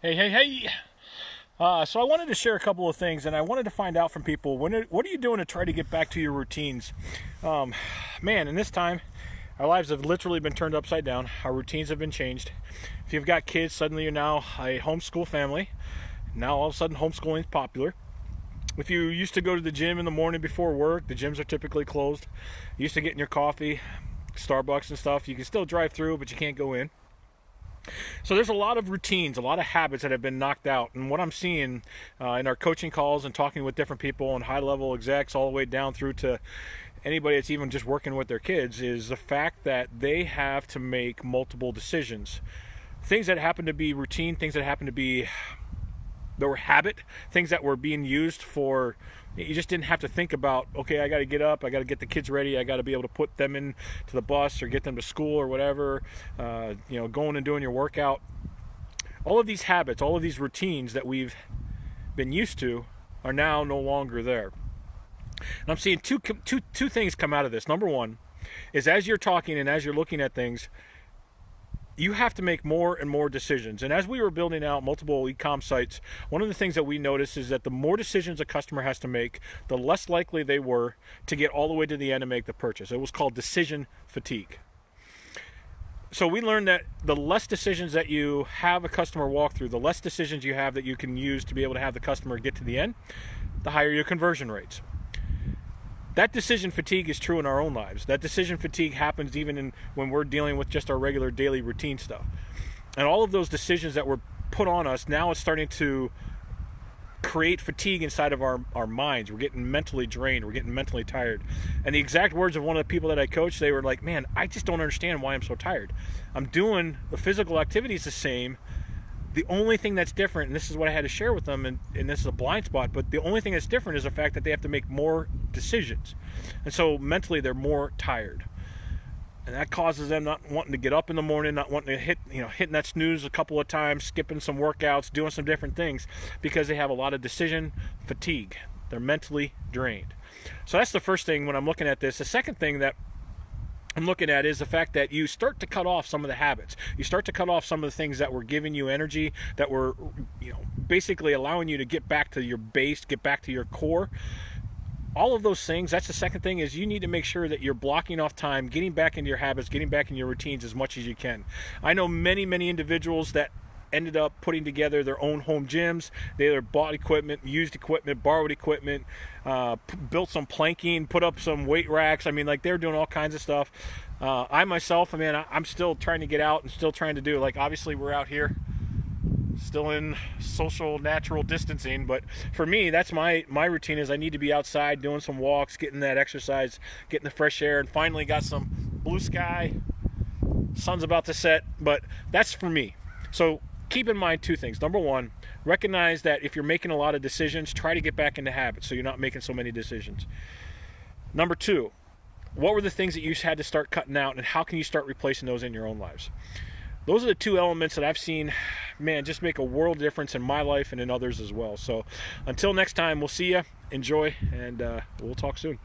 Hey, hey, hey. So I wanted to share a couple of things, and I wanted to find out from people, what are you doing to try to get back to your routines? Um, Man, in this time, our lives have literally been turned upside down. Our routines have been changed. If you've got kids, suddenly you're now a homeschool family. Now all of a sudden homeschooling is popular. If you used to go to the gym in the morning before work, the gyms are typically closed. You used to get in your coffee, Starbucks and stuff. You can still drive through, but you can't go in. So there's a lot of routines, a lot of habits that have been knocked out. And what I'm seeing in our coaching calls and talking with different people and high-level execs all the way down through to anybody that's even just working with their kids is the fact that they have to make multiple decisions. Things that happen to be routine, things that happen to be that were habit, things that were being used for, you just didn't have to think about, okay, I got to get up, I got to get the kids ready, I got to be able to put them in to the bus or get them to school or whatever, going and doing your workout. All of these habits, all of these routines that we've been used to are now no longer there. And I'm seeing two things come out of this. Number one is, as you're talking and as you're looking at things, you have to make more and more decisions. And as we were building out multiple e-com sites, one of the things that we noticed is that the more decisions a customer has to make, the less likely they were to get all the way to the end and make the purchase. It was called decision fatigue. So we learned that the less decisions that you have a customer walk through, the less decisions you have that you can use to be able to have the customer get to the end, the higher your conversion rates. That decision fatigue is true in our own lives. That decision fatigue happens even when we're dealing with just our regular daily routine stuff. And all of those decisions that were put on us, now it's starting to create fatigue inside of our minds. We're getting mentally drained. We're getting mentally tired. And the exact words of one of the people that I coached, they were like, man, I just don't understand why I'm so tired. I'm doing the physical activities the same. The only thing that's different, and this is what I had to share with them, and this is a blind spot, but the only thing that's different is the fact that they have to make more decisions. And so mentally they're more tired. And that causes them not wanting to get up in the morning, not wanting to hitting that snooze a couple of times, skipping some workouts, doing some different things, because they have a lot of decision fatigue. They're mentally drained. So that's the first thing when I'm looking at this. The second thing that I'm looking at is the fact that you start to cut off some of the habits. You start to cut off some of the things that were giving you energy, that were, basically allowing you to get back to your base, get back to your core. All of those things, that's the second thing, is you need to make sure that you're blocking off time, getting back into your habits, getting back in your routines as much as you can. I know many, many individuals that ended up putting together their own home gyms. They either bought equipment, used equipment, borrowed equipment, built some planking, put up some weight racks. I mean, like, they're doing all kinds of stuff. I myself, I'm still trying to get out and still trying to do, like, obviously we're out here still in social natural distancing, but for me, that's my routine, is I need to be outside doing some walks, getting that exercise, getting the fresh air, and finally got some blue sky. Sun's about to set, but that's for me. So keep in mind two things. Number one, recognize that if you're making a lot of decisions, try to get back into habits so you're not making so many decisions. Number two, what were the things that you had to start cutting out, and how can you start replacing those in your own lives? Those are the two elements that I've seen, just make a world of difference in my life and in others as well. So until next time, we'll see you. Enjoy, and we'll talk soon.